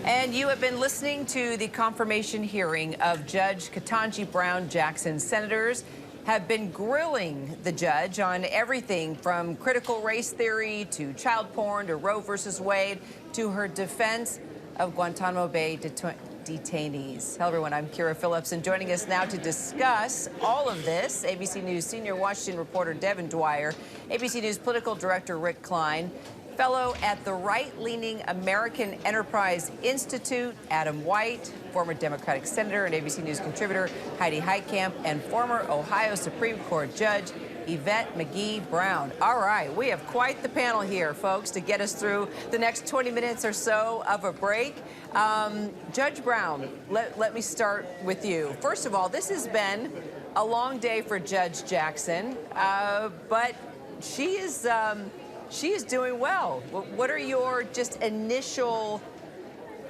And you have been listening to the confirmation hearing of Judge Ketanji Brown Jackson. Senators have been grilling the judge on everything from critical race theory to child porn to Roe versus Wade to her defense of Guantanamo Bay detainees. Hello, everyone. I'm Kira Phillips, and joining us now to discuss all of this, ABC News senior Washington reporter Devin Dwyer, ABC News political director Rick Klein, fellow at the right-leaning American Enterprise Institute, Adam White, former Democratic senator and ABC News contributor Heidi Heitkamp, and former Ohio Supreme Court Judge Yvette McGee-Brown. All right, we have quite the panel here, folks, to get us through the next 20 minutes or so of a break. Judge Brown, let me start with you. First of all, this has been a long day for Judge Jackson, but she is doing well. What are your just initial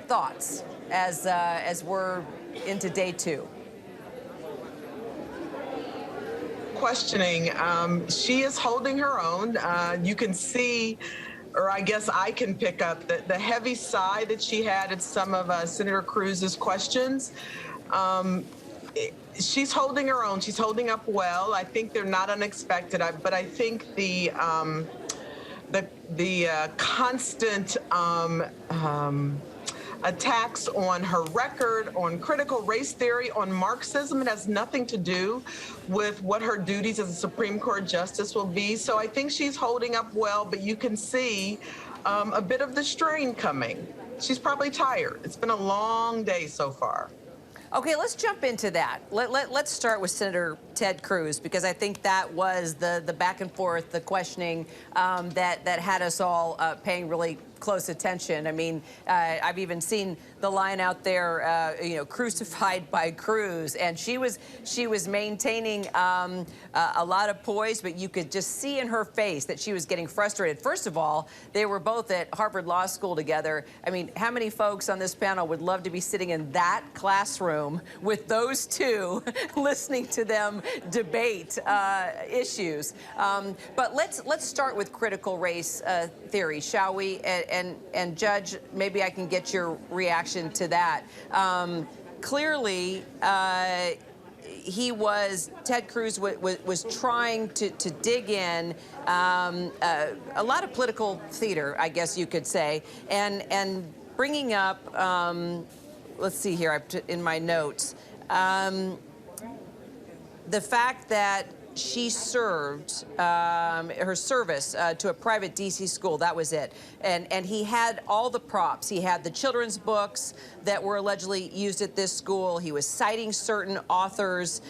thoughts as we're into day two? Questioning. She is holding her own. You can see, or I guess I can pick up the heavy sigh that she had at some of Senator Cruz's questions. She's holding her own. She's holding up well. I think they're not unexpected, but I think the constant attacks on her record, on critical race theory, on Marxism, it has nothing to do with what her duties as a Supreme Court justice will be. So I think she's holding up well, but you can see a bit of the strain coming. She's probably tired. It's been a long day so far. Okay, let's jump into that. Let's start with Senator Ted Cruz, because I think that was the back and forth, the questioning that had us all paying really close attention. I mean, I've even seen the line out there, crucified by Cruz, and she was maintaining a lot of poise, but you could just see in her face that she was getting frustrated. First of all, they were both at Harvard Law School together. I mean, how many folks on this panel would love to be sitting in that classroom with those two, listening to them debate issues? But let's start with critical race theory, shall we? And Judge, maybe I can get your reaction to that. Clearly, Ted Cruz was trying to dig in a lot of political theater, I guess you could say, and bringing up, let's see here, in my notes, the fact that she served her service to a private D.C. school. That was it. And he had all the props. He had the children's books that were allegedly used at this school. He was citing certain authors,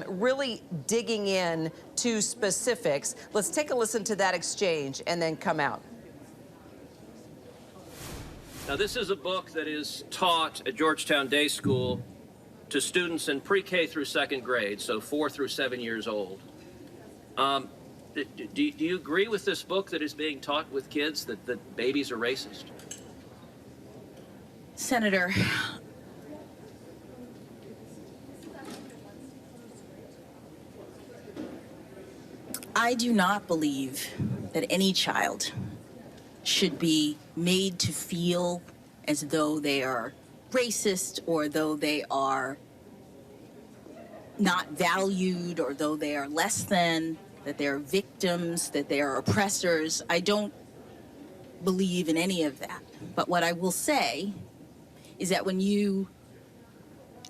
really digging in to specifics. Let's take a listen to that exchange and then come out. Now, this is a book that is taught at Georgetown Day School to students in pre-K through second grade, so 4 through 7 years old. Do you agree with this book that is being taught with kids, that babies are racist? Senator, I do not believe that any child should be made to feel as though they are racist, or though they are not valued, or though they are less than, that they are victims, that they are oppressors. I don't believe in any of that. But what I will say is that when you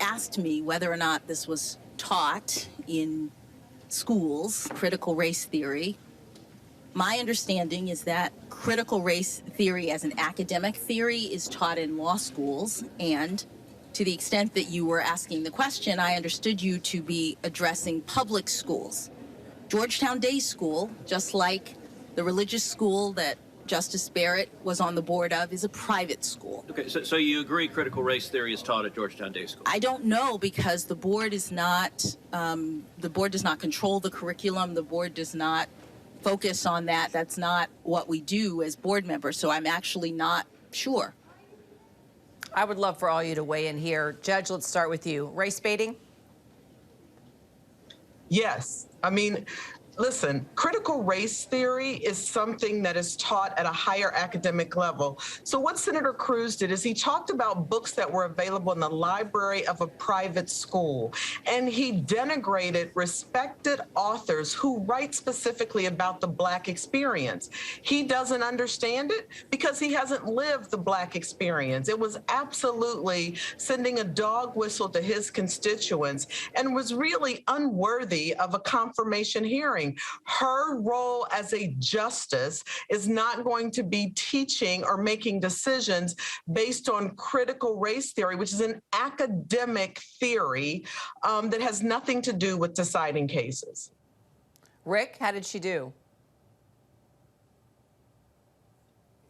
asked me whether or not this was taught in schools, critical race theory, my understanding is that critical race theory as an academic theory is taught in law schools, and to the extent that you were asking the question, I understood you to be addressing public schools. Georgetown Day School, just like the religious school that Justice Barrett was on the board of, is a private school. Okay, so you agree critical race theory is taught at Georgetown Day School? I don't know, because the board is not, does not control the curriculum. The board does not focus on that. That's not what we do as board members, so I'm actually not sure. I would love for all you to weigh in here. Judge, let's start with you. Race baiting? Yes. I mean, Listen, critical race theory is something that is taught at a higher academic level. So what Senator Cruz did is he talked about books that were available in the library of a private school, and he denigrated respected authors who write specifically about the Black experience. He doesn't understand it because he hasn't lived the Black experience. It was absolutely sending a dog whistle to his constituents and was really unworthy of a confirmation hearing. Her role as a justice is not going to be teaching or making decisions based on critical race theory, which is an academic theory that has nothing to do with deciding cases. Rick, how did she do?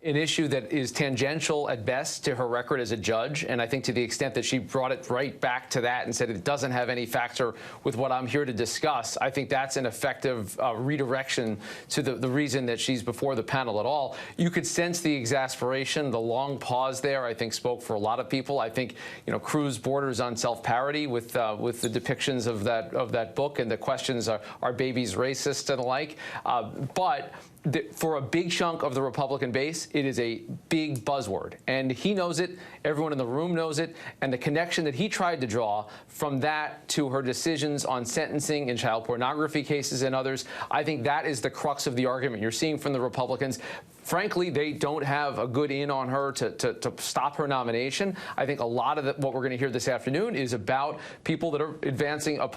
An issue that is tangential at best to her record as a judge, and I think to the extent that she brought it right back to that and said it doesn't have any factor with what I'm here to discuss, I think that's an effective redirection to the reason that she's before the panel at all. You could sense the exasperation, the long pause there, I think spoke for a lot of people. I think, you know, Cruz borders on self-parody with the depictions of that book and the questions, are babies racist and the like, but for a big chunk of the Republican base, it is a big buzzword. And he knows it, everyone in the room knows it, and the connection that he tried to draw from that to her decisions on sentencing in child pornography cases and others, I think that is the crux of the argument you're seeing from the Republicans. Frankly, they don't have a good in on her to stop her nomination. I think a lot of what we're going to hear this afternoon is about people that are advancing their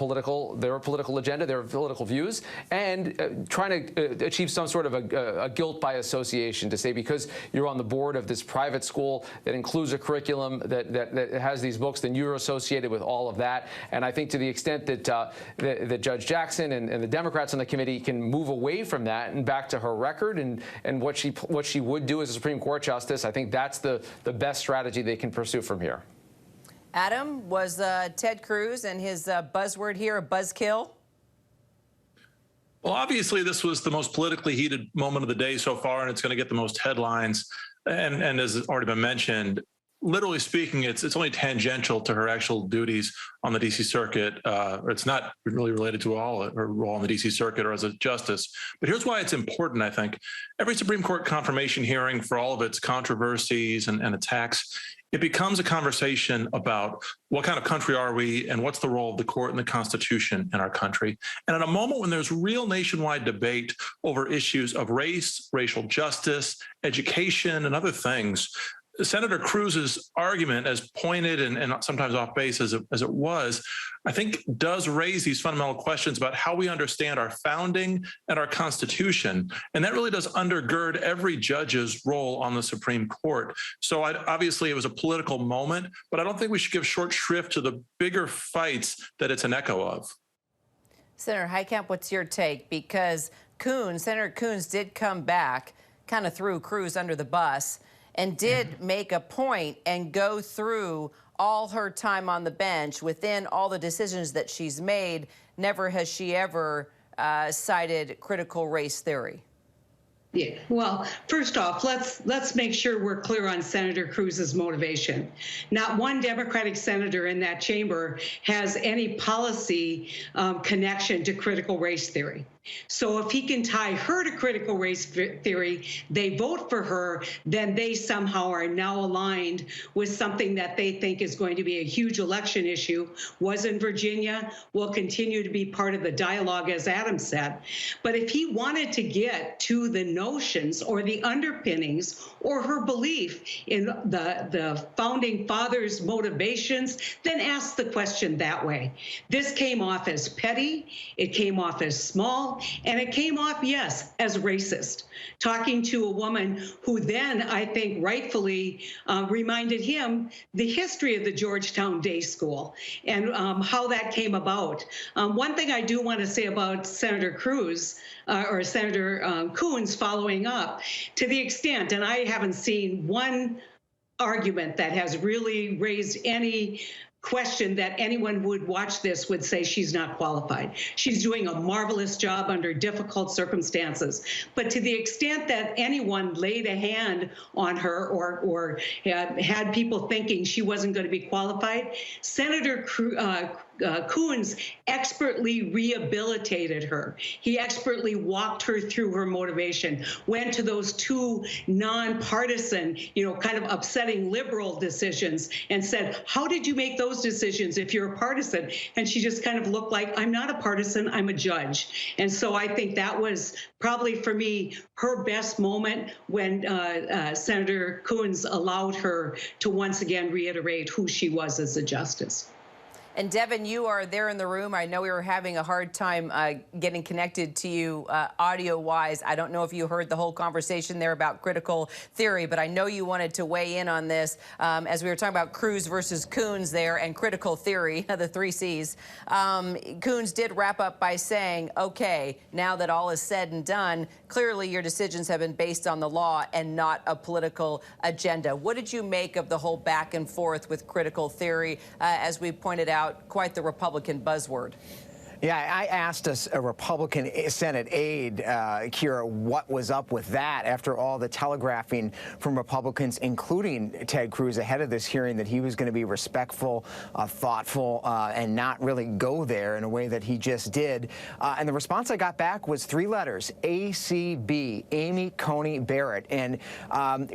political agenda, their political views, and trying to achieve some sort of a guilt by association, to say because you're on the board of this private school that includes a curriculum that has these books, then you're associated with all of that. And I think to the extent that that Judge Jackson and the Democrats on the committee can move away from that and back to her record and what she would do as a Supreme Court justice, I think that's the best strategy they can pursue from here. Adam, was Ted Cruz and his buzzword here a buzzkill? Well, obviously, this was the most politically heated moment of the day so far, and it's going to get the most headlines. And as has already been mentioned, literally speaking, it's only tangential to her actual duties on the D.C. Circuit. It's not really related to her role on the D.C. Circuit or as a justice. But here's why it's important, I think. Every Supreme Court confirmation hearing, for all of its controversies and attacks, it becomes a conversation about what kind of country are we and what's the role of the court and the Constitution in our country. And at a moment when there's real nationwide debate over issues of race, racial justice, education, and other things, Senator Cruz's argument, as pointed and sometimes off base as it was, I think does raise these fundamental questions about how we understand our founding and our Constitution. And that really does undergird every judge's role on the Supreme Court. So obviously it was a political moment, but I don't think we should give short shrift to the bigger fights that it's an echo of. Senator Heitkamp, what's your take? Because Senator Coons did come back, kind of threw Cruz under the bus, and did make a point and go through all her time on the bench within all the decisions that she's made. Never has she ever cited critical race theory. Yeah, well, first off, let's make sure we're clear on Senator Cruz's motivation. Not one Democratic senator in that chamber has any policy connection to critical race theory. So if he can tie her to critical race theory, they vote for her, then they somehow are now aligned with something that they think is going to be a huge election issue, was in Virginia, will continue to be part of the dialogue, as Adam said. But if he wanted to get to the notions or the underpinnings or her belief in the founding fathers' motivations, then ask the question that way. This came off as petty, it came off as small, and it came off, yes, as racist. Talking to a woman who then, I think, rightfully reminded him the history of the Georgetown Day School and how that came about. One thing I do want to say about Senator Cruz, or Senator Coons following up, to the extent, and I haven't seen one argument that has really raised any question that anyone would watch this would say she's not qualified. She's doing a marvelous job under difficult circumstances. But to the extent that anyone laid a hand on her or had people thinking she wasn't going to be qualified, Senator Coons expertly rehabilitated her. He expertly walked her through her motivation, went to those two nonpartisan, kind of upsetting liberal decisions and said, how did you make those decisions if you're a partisan? And she just kind of looked like, I'm not a partisan, I'm a judge. And so I think that was probably, for me, her best moment when Senator Coons allowed her to once again reiterate who she was as a justice. And Devin, you are there in the room. I know we were having a hard time getting connected to you audio-wise. I don't know if you heard the whole conversation there about critical theory, but I know you wanted to weigh in on this as we were talking about Cruz versus Coons there and critical theory, the 3 C's. Coons did wrap up by saying, okay, now that all is said and done, clearly your decisions have been based on the law and not a political agenda. What did you make of the whole back and forth with critical theory, as we pointed out? Quite the Republican buzzword. Yeah, I asked a Republican Senate aide, Kira, what was up with that after all the telegraphing from Republicans, including Ted Cruz, ahead of this hearing, that he was going to be respectful, thoughtful, and not really go there in a way that he just did. And the response I got back was 3 letters, ACB, Amy Coney Barrett. And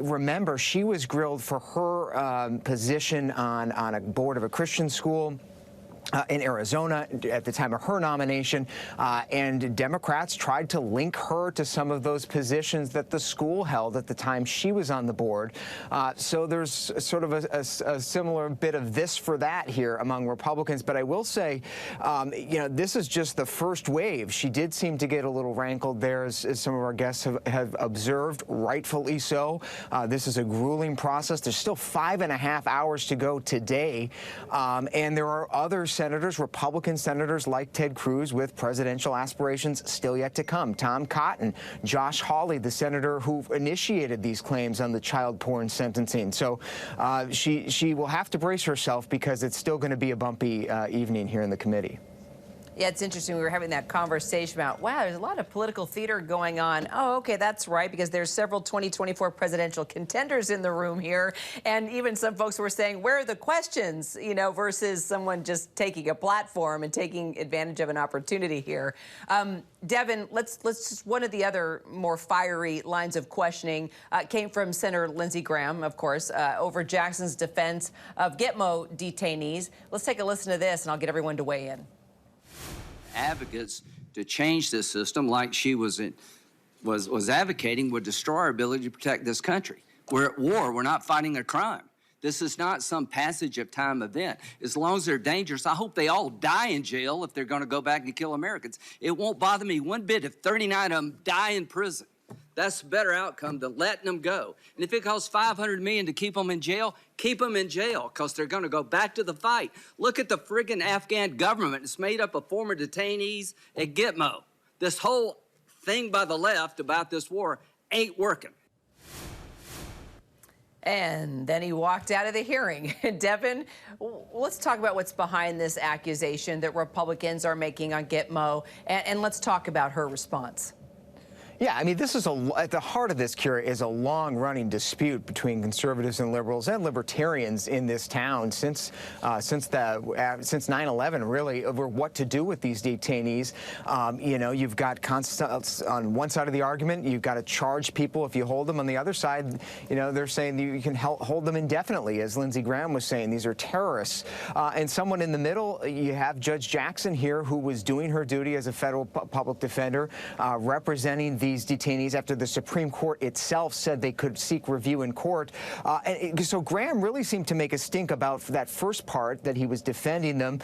remember, she was grilled for her position on a board of a Christian school in Arizona at the time of her nomination, and Democrats tried to link her to some of those positions that the school held at the time she was on the board. So there's sort of a similar bit of this for that here among Republicans. But I will say, this is just the first wave. She did seem to get a little rankled there, as some of our guests have observed, rightfully so. This is a grueling process. There's still 5.5 hours to go today, and there are other senators, Republican senators like Ted Cruz, with presidential aspirations still yet to come. Tom Cotton, Josh Hawley, the senator who initiated these claims on the child porn sentencing. So she will have to brace herself, because it's still going to be a bumpy evening here in the committee. Yeah, it's interesting. We were having that conversation about, wow, there's a lot of political theater going on. Oh, okay, that's right, because there's several 2024 presidential contenders in the room here. And even some folks were saying, where are the questions, versus someone just taking a platform and taking advantage of an opportunity here. Devin, let's just, one of the other more fiery lines of questioning came from Senator Lindsey Graham, of course, over Jackson's defense of Gitmo detainees. Let's take a listen to this, and I'll get everyone to weigh in. Advocates to change this system, like she was advocating, would destroy our ability to protect this country. We're at war. We're not fighting a crime. This is not some passage of time event. As long as they're dangerous, I hope they all die in jail if they're going to go back and kill Americans. It won't bother me one bit if 39 of them die in prison. That's a better outcome than letting them go. And if it costs $500 million to keep them in jail, keep them in jail, because they're going to go back to the fight. Look at the friggin' Afghan government. It's made up of former detainees at Gitmo. This whole thing by the left about this war ain't working. And then he walked out of the hearing. Devin, let's talk about what's behind this accusation that Republicans are making on Gitmo, and let's talk about her response. Yeah, I mean, this is at the heart of this, Kira, is a long-running dispute between conservatives and liberals and libertarians in this town since 9/11, really, over what to do with these detainees. You've got on one side of the argument, you've got to charge people if you hold them. On the other side, they're saying you can hold them indefinitely, as Lindsey Graham was saying. These are terrorists. And someone in the middle, you have Judge Jackson here, who was doing her duty as a federal public defender, representing these detainees after the Supreme Court itself said they could seek review in court. So Graham really seemed to make a stink about that first part, that he was defending them,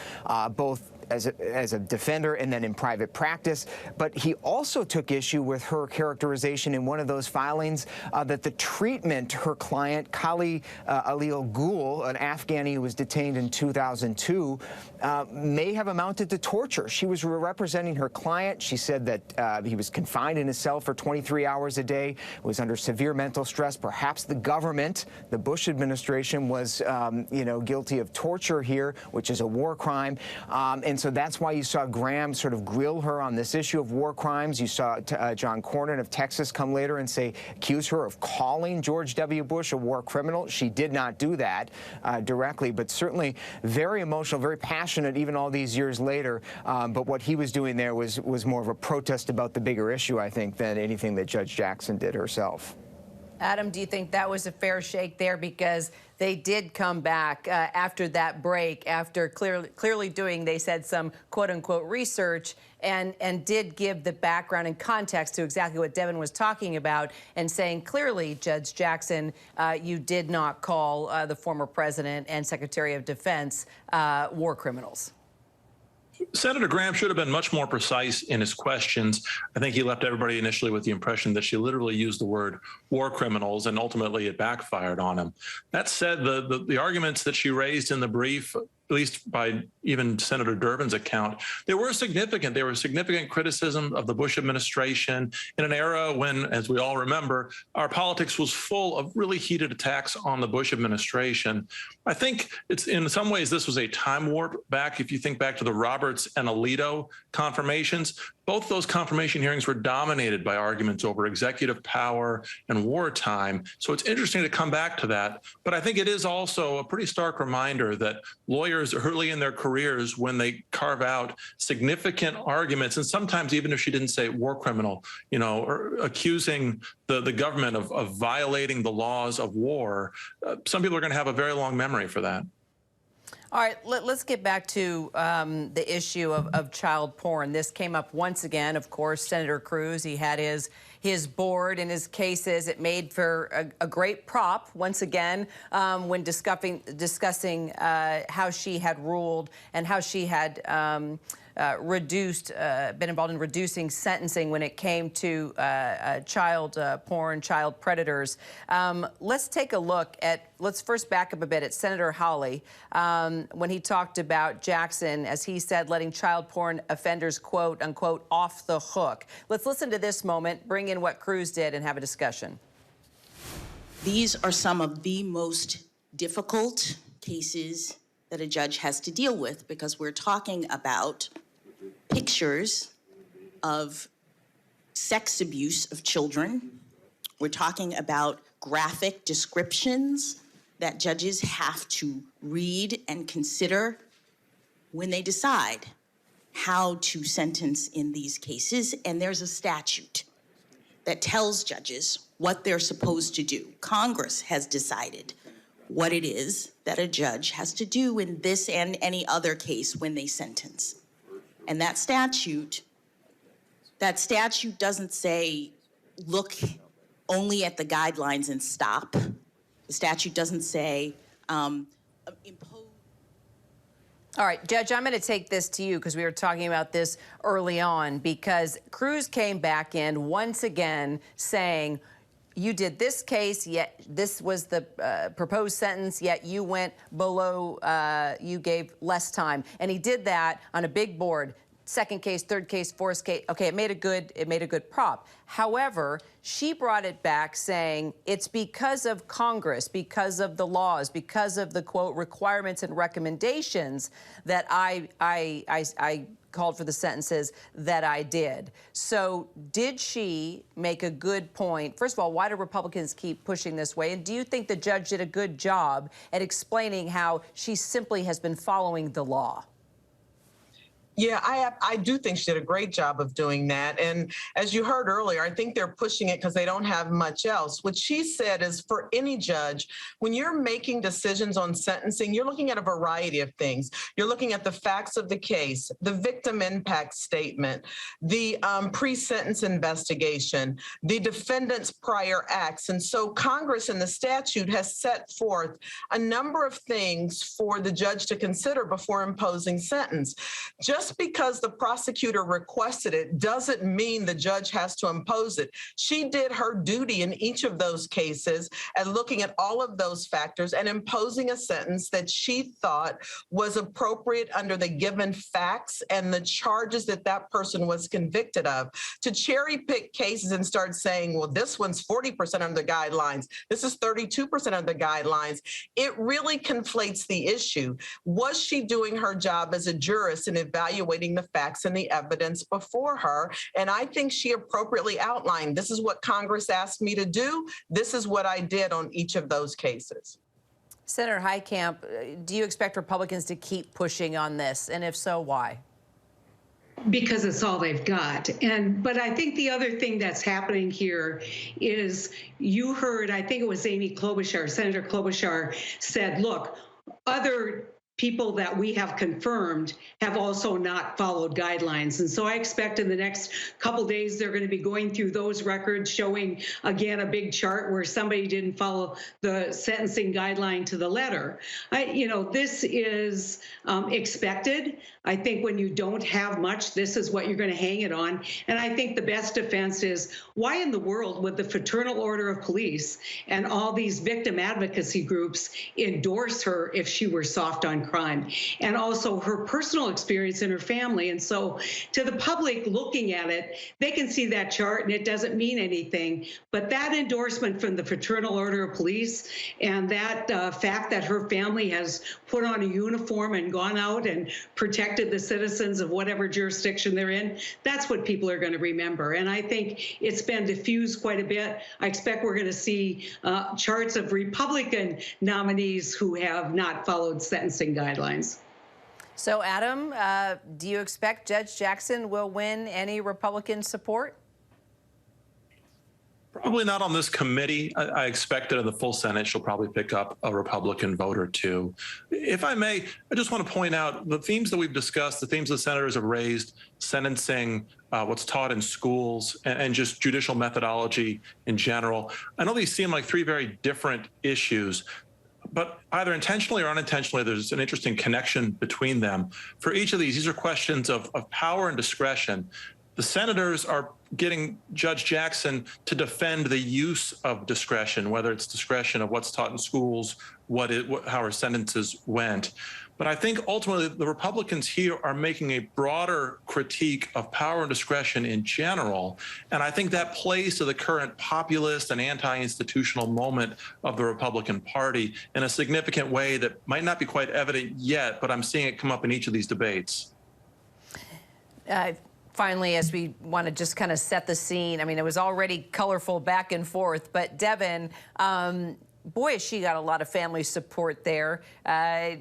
both as a defender and then in private practice. But he also took issue with her characterization in one of those filings that the treatment her client, Kali Alil Ghul, an Afghani who was detained in 2002, may have amounted to torture. She was representing her client. She said that he was confined in his cell for 23 hours a day, was under severe mental stress. Perhaps the government, the Bush administration, was guilty of torture here, which is a war crime. And And so that's why you saw Graham sort of grill her on this issue of war crimes. You saw John Cornyn of Texas come later and accuse her of calling George W. Bush a war criminal. She did not do that directly, but certainly very emotional, very passionate even all these years later. But what he was doing there was more of a protest about the bigger issue, I think, than anything that Judge Jackson did herself. Adam, do you think that was a fair shake there? Because they did come back after that break, after clearly doing, they said, some quote-unquote research, and did give the background and context to exactly what Devin was talking about, and saying clearly, Judge Jackson, you did not call the former president and Secretary of Defense war criminals. Senator Graham should have been much more precise in his questions. I think he left everybody initially with the impression that she literally used the word war criminals, and ultimately it backfired on him. That said, the arguments that she raised in the brief, at least by even Senator Durbin's account, they were significant. They were significant criticism of the Bush administration in an era when, as we all remember, our politics was full of really heated attacks on the Bush administration. I think it's, in some ways, this was a time warp back. If you think back to the Roberts and Alito confirmations, both those confirmation hearings were dominated by arguments over executive power and wartime. So it's interesting to come back to that. But I think it is also a pretty stark reminder that lawyers early in their careers, when they carve out significant arguments, and sometimes even if she didn't say war criminal, you know, or accusing the government of violating the laws of war, some people are going to have a very long memory for that. All right, let's get back to the issue of child porn. This came up once again, of course. Senator Cruz, he had his board and his cases. It made for a great prop, once again, when discussing how she had ruled and how she had been involved in reducing sentencing when it came to child porn, child predators. Let's take a look at, let's first back up a bit at Senator Hawley when he talked about Jackson, as he said, letting child porn offenders, quote unquote, off the hook. Let's listen to this moment, bring in what Cruz did, and have a discussion. These are some of the most difficult cases that a judge has to deal with, because we're talking about pictures of sex abuse of children. We're talking about graphic descriptions that judges have to read and consider when they decide how to sentence in these cases. And there's a statute that tells judges what they're supposed to do. Congress has decided what it is that a judge has to do in this and any other case when they sentence. And that statute doesn't say, look only at the guidelines and stop. The statute doesn't say, impose. All right, Judge, I'm going to take this to you because we were talking about this early on, because Cruz came back in once again saying, you did this case, yet this was the proposed sentence, yet you went below, you gave less time. And he did that on a big board. Second case, third case, fourth case. Okay, it made a good prop. However, she brought it back saying it's because of Congress, because of the laws, because of the, quote, requirements and recommendations that I called for the sentences that I did. So did she make a good point? First of all, why do Republicans keep pushing this way? And do you think the judge did a good job at explaining how she simply has been following the law? Yeah, I do think she did a great job of doing that. And as you heard earlier, I think they're pushing it because they don't have much else. What she said is, for any judge, when you're making decisions on sentencing, you're looking at a variety of things. You're looking at the facts of the case, the victim impact statement, the pre-sentence investigation, the defendant's prior acts. And so Congress in the statute has set forth a number of things for the judge to consider before imposing sentence. Just just because the prosecutor requested it doesn't mean the judge has to impose it. She did her duty in each of those cases and looking at all of those factors and imposing a sentence that she thought was appropriate under the given facts and the charges that that person was convicted of. To cherry pick cases and start saying, well, this one's 40% under the guidelines, this is 32% under the guidelines, it really conflates the issue. Was she doing her job as a jurist in evaluating the facts and the evidence before her? And I think she appropriately outlined, this is what Congress asked me to do. This is what I did on each of those cases. Senator Heitkamp, do you expect Republicans to keep pushing on this? And if so, why? Because it's all they've got. But I think the other thing that's happening here is you heard, I think it was Amy Klobuchar, Senator Klobuchar said, look, other people that we have confirmed have also not followed guidelines. And so I expect in the next couple days, they're going to be going through those records, showing, again, a big chart where somebody didn't follow the sentencing guideline to the letter. This is expected. I think when you don't have much, this is what you're going to hang it on. And I think the best defense is, why in the world would the Fraternal Order of Police and all these victim advocacy groups endorse her if she were soft on crime? And also her personal experience in her family. And so to the public looking at it, they can see that chart and it doesn't mean anything. But that endorsement from the Fraternal Order of Police and that fact that her family has put on a uniform and gone out and protected the citizens of whatever jurisdiction they're in, that's what people are going to remember. And I think it's been diffused quite a bit. I expect we're going to see charts of Republican nominees who have not followed sentencing guidelines. So, Adam, do you expect Judge Jackson will win any Republican support? Probably not on this committee. I expect that in the full Senate, she'll probably pick up a Republican vote or two. If I may, I just want to point out the themes that we've discussed, the themes the senators have raised, sentencing, what's taught in schools, and just judicial methodology in general. I know these seem like three very different issues, but either intentionally or unintentionally, there's an interesting connection between them. For each of these are questions of power and discretion. The senators are getting Judge Jackson to defend the use of discretion, whether it's discretion of what's taught in schools, how her sentences went. But I think ultimately the Republicans here are making a broader critique of power and discretion in general. And I think that plays to the current populist and anti-institutional moment of the Republican Party in a significant way that might not be quite evident yet, but I'm seeing it come up in each of these debates. Finally, as we want to just kind of set the scene, I mean, it was already colorful back and forth, but Devin, boy, has she got a lot of family support there.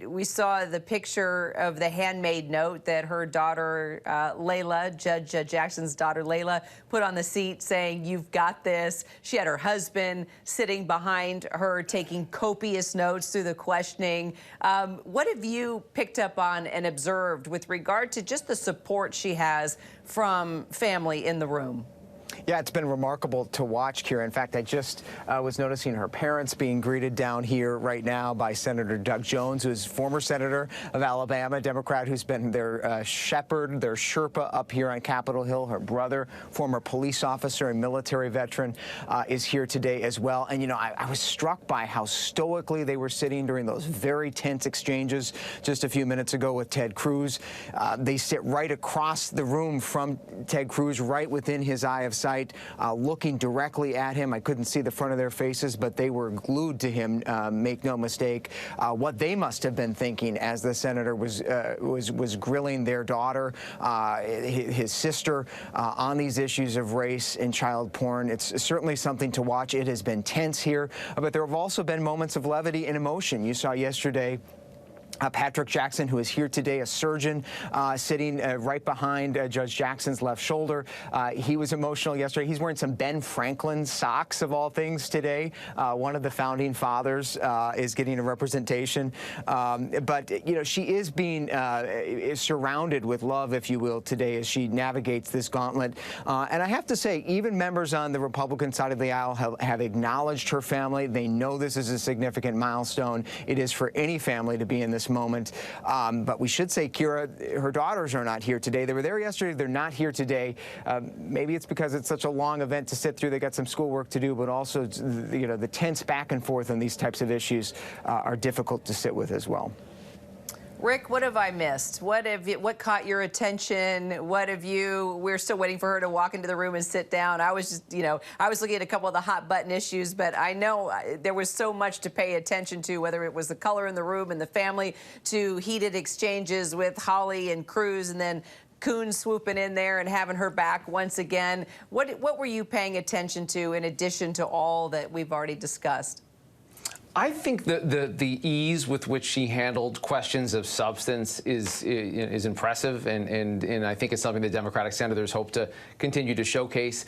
We saw the picture of the handmade note that her daughter, Layla, Judge Jackson's daughter, Layla, put on the seat saying, "You've got this." She had her husband sitting behind her taking copious notes through the questioning. What have you picked up on and observed with regard to just the support she has from family in the room? Yeah, it's been remarkable to watch, Kira. In fact, I just was noticing her parents being greeted down here right now by Senator Doug Jones, who's former senator of Alabama, Democrat, who's been their shepherd, their Sherpa up here on Capitol Hill. Her brother, former police officer and military veteran, is here today as well. And, I was struck by how stoically they were sitting during those very tense exchanges just a few minutes ago with Ted Cruz. They sit right across the room from Ted Cruz, right within his eye of sight. Looking directly at him. I couldn't see the front of their faces, but they were glued to him, make no mistake. What they must have been thinking as the senator was grilling their daughter, his sister, on these issues of race and child porn. It's certainly something to watch. It has been tense here, but there have also been moments of levity and emotion. You saw yesterday Patrick Jackson, who is here today, a surgeon, sitting right behind Judge Jackson's left shoulder. He was emotional yesterday. He's wearing some Ben Franklin socks, of all things, today. One of the founding fathers is getting a representation. But, she is being surrounded with love, if you will, today as she navigates this gauntlet. And I have to say, even members on the Republican side of the aisle have acknowledged her family. They know this is a significant milestone. It is for any family to be in this this moment. But we should say, Kira, her daughters are not here today. They were there yesterday. They're not here today. Maybe it's because it's such a long event to sit through. They got some schoolwork to do, but also, you know, the tense back and forth on these types of issues are difficult to sit with as well. Rick, what have I missed? What caught your attention? We're still waiting for her to walk into the room and sit down. I was just, I was looking at a couple of the hot button issues, but I know there was so much to pay attention to, whether it was the color in the room and the family, to heated exchanges with Holly and Cruz, and then Coon swooping in there and having her back once again. What were you paying attention to in addition to all that we've already discussed? I think the ease with which she handled questions of substance is impressive, and I think it's something the Democratic senators hope to continue to showcase.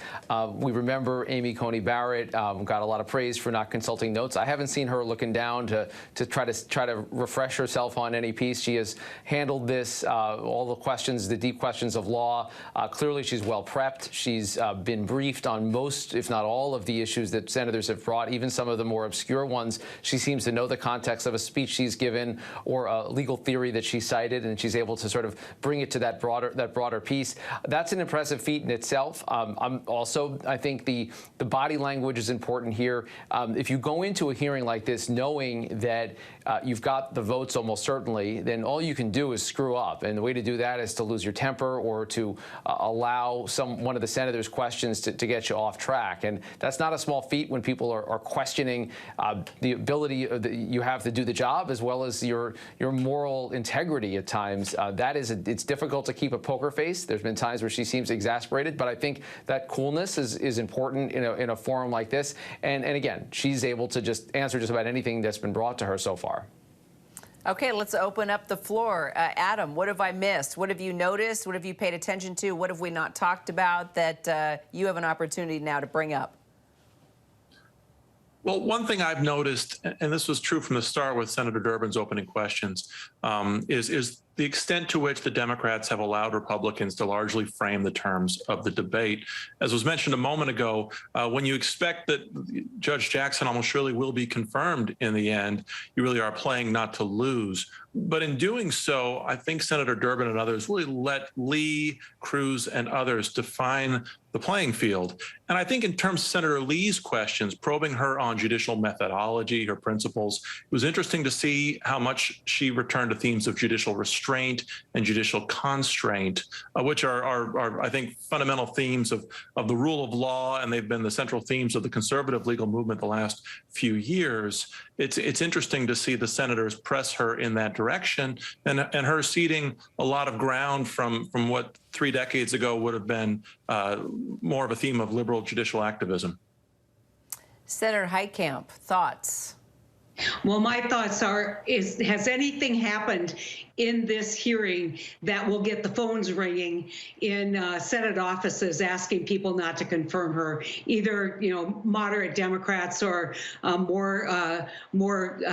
We remember Amy Coney Barrett got a lot of praise for not consulting notes. I haven't seen her looking down to try to refresh herself on any piece. She has handled this, all the questions, the deep questions of law. Clearly, she's well prepped. She's been briefed on most, if not all, of the issues that senators have brought, even some of the more obscure ones. She seems to know the context of a speech she's given or a legal theory that she cited, and she's able to sort of bring it to that broader piece. That's an impressive feat in itself. I think the body language is important here. If you go into a hearing like this knowing that you've got the votes almost certainly, then all you can do is screw up. And the way to do that is to lose your temper or to allow one of the senators' questions to get you off track. And that's not a small feat when people are questioning the ability that you have to do the job, as well as your moral integrity at times. It's difficult to keep a poker face. There's been times where she seems exasperated, but I think that coolness is important in a forum like this. And again, she's able to just answer just about anything that's been brought to her so far. Okay, let's open up the floor. Adam, what have I missed? What have you noticed? What have you paid attention to? What have we not talked about that you have an opportunity now to bring up? Well, one thing I've noticed, and this was true from the start with Senator Durbin's opening questions, is the extent to which the Democrats have allowed Republicans to largely frame the terms of the debate. As was mentioned a moment ago, when you expect that Judge Jackson almost surely will be confirmed in the end, you really are playing not to lose. But in doing so, I think Senator Durbin and others really let Lee, Cruz, and others define the playing field. And I think in terms of Senator Lee's questions, probing her on judicial methodology, her principles, it was interesting to see how much she returned to themes of judicial restraint and judicial constraint, which are, I think, fundamental themes of the rule of law, and they've been the central themes of the conservative legal movement the last few years. It's interesting to see the senators press her in that direction, and her ceding a lot of ground from what 3 decades ago would have been more of a theme of liberal judicial activism. Senator Heitkamp, thoughts? Well, my thoughts are, has anything happened in this hearing that will get the phones ringing in Senate offices asking people not to confirm her, either, moderate Democrats or more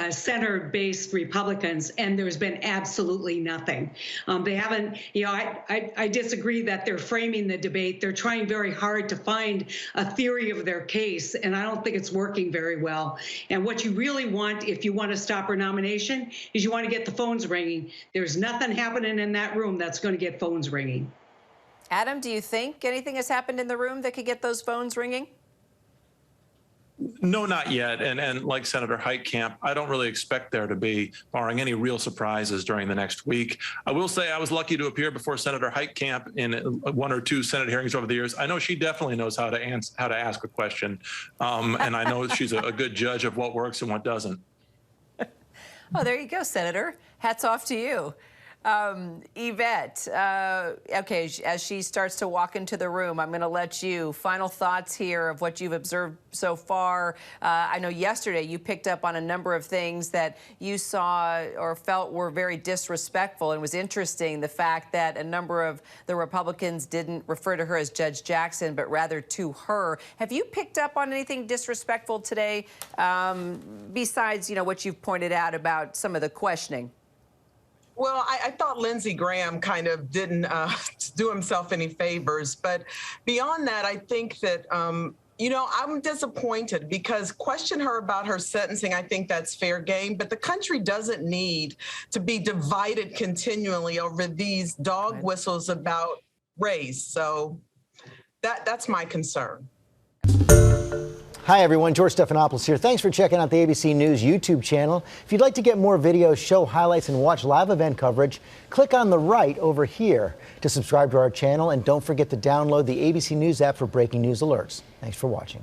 center-based Republicans? And there's been absolutely nothing. They haven't, I disagree that they're framing the debate. They're trying very hard to find a theory of their case, and I don't think it's working very well. And what you really want, if you want to stop her nomination, is you want to get the phones ringing. There's nothing happening in that room that's going to get phones ringing. Adam, do you think anything has happened in the room that could get those phones ringing? No, not yet. And like Senator Heitkamp, I don't really expect there to be, barring any real surprises during the next week. I will say I was lucky to appear before Senator Heitkamp in 1 or 2 Senate hearings over the years. I know she definitely knows how to ask a question, and I know she's a good judge of what works and what doesn't. Oh, there you go, Senator. Hats off to you. Yvette, okay, as she starts to walk into the room, I'm going to let you, final thoughts here of what you've observed so far. I know yesterday you picked up on a number of things that you saw or felt were very disrespectful. And it was interesting, the fact that a number of the Republicans didn't refer to her as Judge Jackson, but rather to her. Have you picked up on anything disrespectful today, besides, what you've pointed out about some of the questioning? Well, I thought Lindsey Graham kind of didn't do himself any favors. But beyond that, I think that You know, I'm disappointed because question her about her sentencing. I think that's fair game, but the country doesn't need to be divided continually over these dog whistles about race. So that's my concern. Hi, everyone. George Stephanopoulos here. Thanks for checking out the ABC News YouTube channel. If you'd like to get more videos, show highlights, and watch live event coverage, click on the right over here to subscribe to our channel. And don't forget to download the ABC News app for breaking news alerts. Thanks for watching.